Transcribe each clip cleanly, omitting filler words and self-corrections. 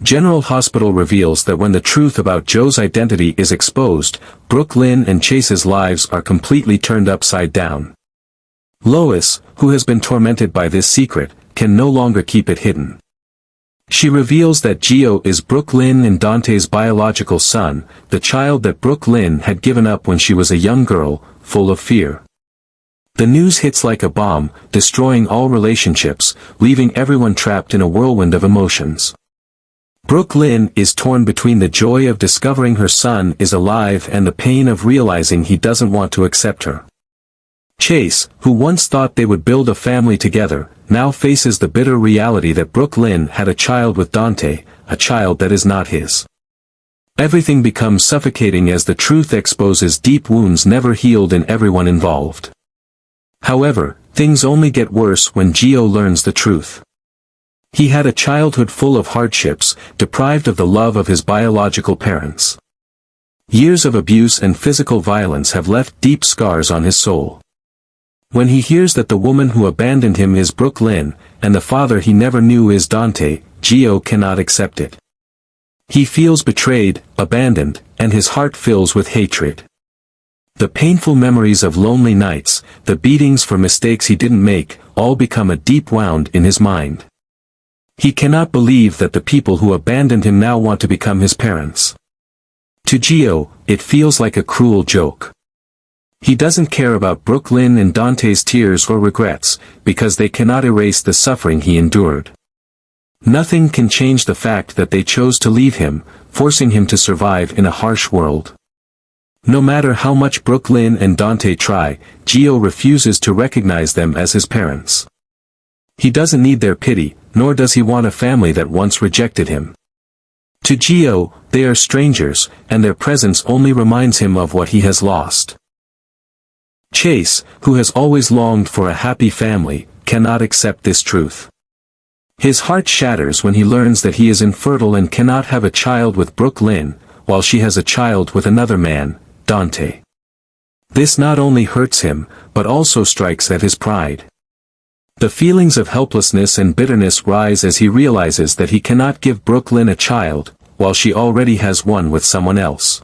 General Hospital reveals that when the truth about Joe's identity is exposed, Brooklyn and Chase's lives are completely turned upside down. Lois, who has been tormented by this secret, can no longer keep it hidden. She reveals that Gio is Brooklyn and Dante's biological son, the child that Brooklyn had given up when she was a young girl, full of fear. The news hits like a bomb, destroying all relationships, leaving everyone trapped in a whirlwind of emotions. Brooklyn is torn between the joy of discovering her son is alive and the pain of realizing he doesn't want to accept her. Chase, who once thought they would build a family together, now faces the bitter reality that Brooklyn had a child with Dante, a child that is not his. Everything becomes suffocating as the truth exposes deep wounds never healed in everyone involved. However, things only get worse when Gio learns the truth. He had a childhood full of hardships, deprived of the love of his biological parents. Years of abuse and physical violence have left deep scars on his soul. When he hears that the woman who abandoned him is Brooklyn, and the father he never knew is Dante, Gio cannot accept it. He feels betrayed, abandoned, and his heart fills with hatred. The painful memories of lonely nights, the beatings for mistakes he didn't make, all become a deep wound in his mind. He cannot believe that the people who abandoned him now want to become his parents. To Gio, it feels like a cruel joke. He doesn't care about Brooklyn and Dante's tears or regrets, because they cannot erase the suffering he endured. Nothing can change the fact that they chose to leave him, forcing him to survive in a harsh world. No matter how much Brooklyn and Dante try, Gio refuses to recognize them as his parents. He doesn't need their pity, nor does he want a family that once rejected him. To Gio, they are strangers, and their presence only reminds him of what he has lost. Chase, who has always longed for a happy family, cannot accept this truth. His heart shatters when he learns that he is infertile and cannot have a child with Brooklyn, while she has a child with another man, Dante. This not only hurts him, but also strikes at his pride. The feelings of helplessness and bitterness rise as he realizes that he cannot give Brooklyn a child, while she already has one with someone else.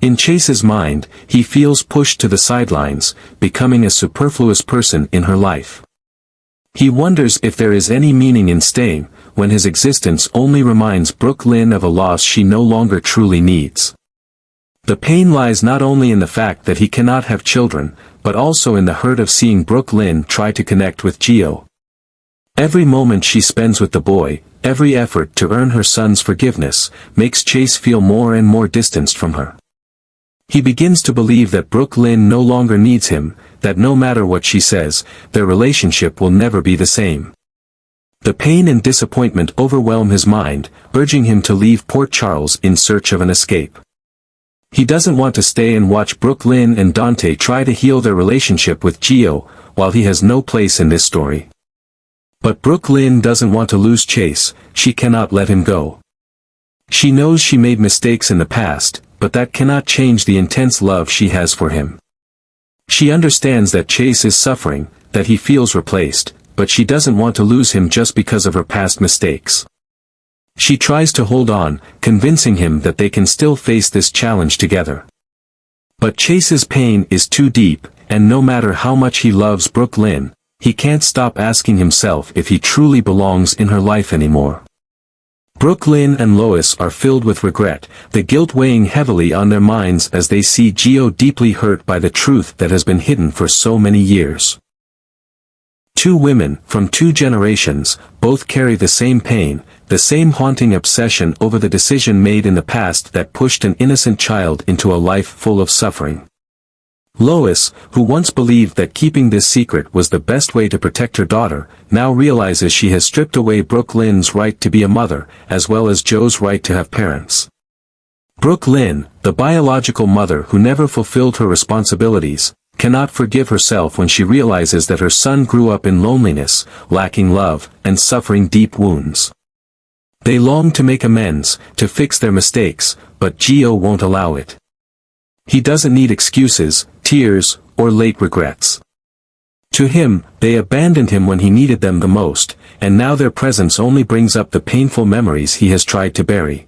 In Chase's mind, he feels pushed to the sidelines, becoming a superfluous person in her life. He wonders if there is any meaning in staying, when his existence only reminds Brooklyn of a loss she no longer truly needs. The pain lies not only in the fact that he cannot have children, but also in the hurt of seeing Brooklyn try to connect with Gio. Every moment she spends with the boy, every effort to earn her son's forgiveness, makes Chase feel more and more distanced from her. He begins to believe that Brooklyn no longer needs him, that no matter what she says, their relationship will never be the same. The pain and disappointment overwhelm his mind, urging him to leave Port Charles in search of an escape. He doesn't want to stay and watch Brooklyn and Dante try to heal their relationship with Gio, while he has no place in this story. But Brooklyn doesn't want to lose Chase, she cannot let him go. She knows she made mistakes in the past, but that cannot change the intense love she has for him. She understands that Chase is suffering, that he feels replaced, but she doesn't want to lose him just because of her past mistakes. She tries to hold on, convincing him that they can still face this challenge together. But Chase's pain is too deep, and no matter how much he loves Brooklyn, he can't stop asking himself if he truly belongs in her life anymore. Brooklyn and Lois are filled with regret, the guilt weighing heavily on their minds as they see Gio deeply hurt by the truth that has been hidden for so many years. Two women, from two generations, both carry the same pain, the same haunting obsession over the decision made in the past that pushed an innocent child into a life full of suffering. Lois, who once believed that keeping this secret was the best way to protect her daughter, now realizes she has stripped away Brooklyn's right to be a mother, as well as Joe's right to have parents. Brooklyn, the biological mother who never fulfilled her responsibilities, cannot forgive herself when she realizes that her son grew up in loneliness, lacking love, and suffering deep wounds. They long to make amends, to fix their mistakes, but Gio won't allow it. He doesn't need excuses, tears, or late regrets. To him, they abandoned him when he needed them the most, and now their presence only brings up the painful memories he has tried to bury.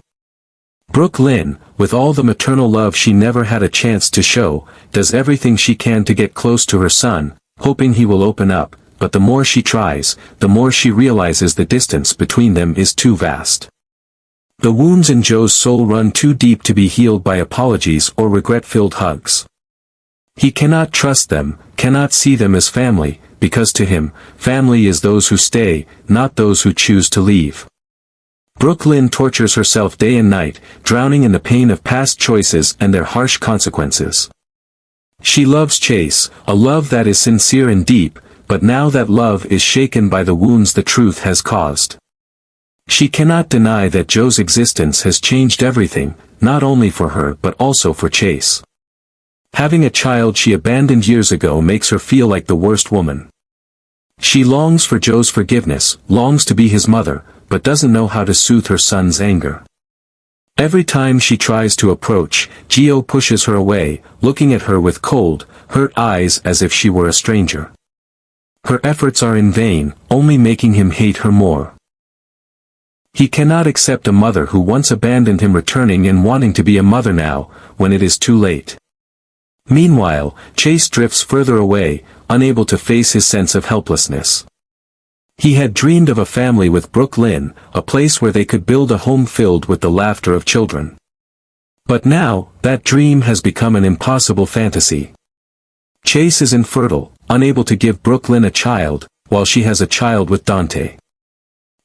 Brooke Lynn, with all the maternal love she never had a chance to show, does everything she can to get close to her son, hoping he will open up, but the more she tries, the more she realizes the distance between them is too vast. The wounds in Joe's soul run too deep to be healed by apologies or regret-filled hugs. He cannot trust them, cannot see them as family, because to him, family is those who stay, not those who choose to leave. Brooke Lynn tortures herself day and night, drowning in the pain of past choices and their harsh consequences. She loves Chase, a love that is sincere and deep, but now that love is shaken by the wounds the truth has caused. She cannot deny that Joe's existence has changed everything, not only for her but also for Chase. Having a child she abandoned years ago makes her feel like the worst woman. She longs for Joe's forgiveness, longs to be his mother, but doesn't know how to soothe her son's anger. Every time she tries to approach, Gio pushes her away, looking at her with cold, hurt eyes as if she were a stranger. Her efforts are in vain, only making him hate her more. He cannot accept a mother who once abandoned him returning and wanting to be a mother now, when it is too late. Meanwhile, Chase drifts further away, unable to face his sense of helplessness. He had dreamed of a family with Brooke Lynn, a place where they could build a home filled with the laughter of children. But now, that dream has become an impossible fantasy. Chase is infertile, unable to give Brooke Lynn a child, while she has a child with Dante.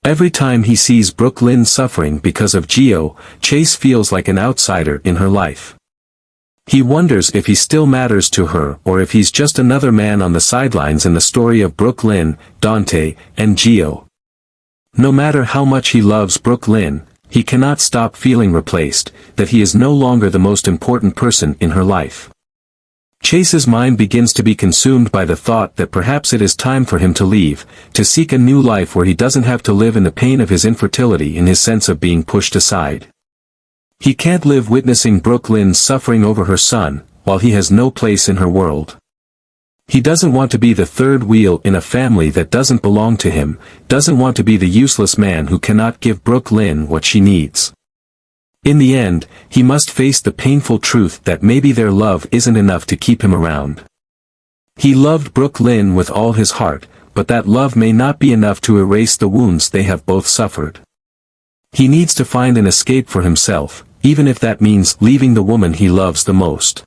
Every time he sees Brooke Lynn suffering because of Gio, Chase feels like an outsider in her life. He wonders if he still matters to her or if he's just another man on the sidelines in the story of Brooke Lynn, Dante, and Gio. No matter how much he loves Brooke Lynn, he cannot stop feeling replaced, that he is no longer the most important person in her life. Chase's mind begins to be consumed by the thought that perhaps it is time for him to leave, to seek a new life where he doesn't have to live in the pain of his infertility and his sense of being pushed aside. He can't live witnessing Brooke Lynn suffering over her son, while he has no place in her world. He doesn't want to be the third wheel in a family that doesn't belong to him, doesn't want to be the useless man who cannot give Brooke Lynn what she needs. In the end, he must face the painful truth that maybe their love isn't enough to keep him around. He loved Brooke Lynn with all his heart, but that love may not be enough to erase the wounds they have both suffered. He needs to find an escape for himself, even if that means leaving the woman he loves the most.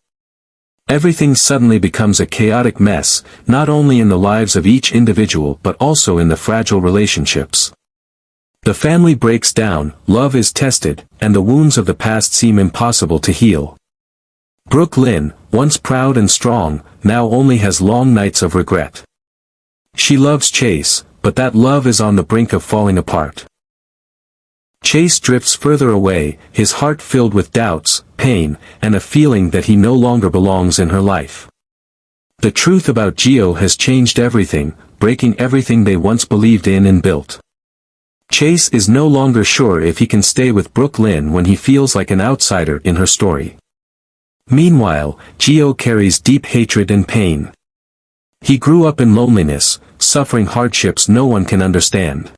Everything suddenly becomes a chaotic mess, not only in the lives of each individual but also in the fragile relationships. The family breaks down, love is tested, and the wounds of the past seem impossible to heal. Brooke Lynn, once proud and strong, now only has long nights of regret. She loves Chase, but that love is on the brink of falling apart. Chase drifts further away, his heart filled with doubts, pain, and a feeling that he no longer belongs in her life. The truth about Gio has changed everything, breaking everything they once believed in and built. Chase is no longer sure if he can stay with Brooke Lynn when he feels like an outsider in her story. Meanwhile, Gio carries deep hatred and pain. He grew up in loneliness, suffering hardships no one can understand.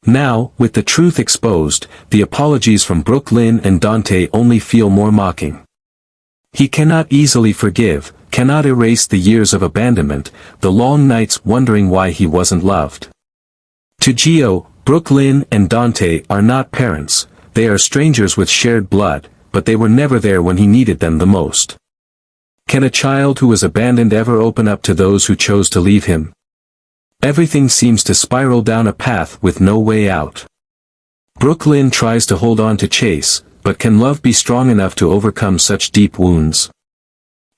Now, with the truth exposed, the apologies from Brooke Lynn and Dante only feel more mocking. He cannot easily forgive, cannot erase the years of abandonment, the long nights wondering why he wasn't loved. To Gio, Brooke Lynn and Dante are not parents, they are strangers with shared blood, but they were never there when he needed them the most. Can a child who was abandoned ever open up to those who chose to leave him? Everything seems to spiral down a path with no way out. Brooke Lynn tries to hold on to Chase, but can love be strong enough to overcome such deep wounds?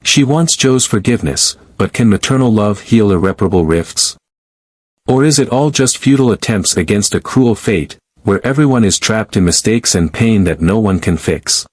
She wants Joe's forgiveness, but can maternal love heal irreparable rifts? Or is it all just futile attempts against a cruel fate, where everyone is trapped in mistakes and pain that no one can fix?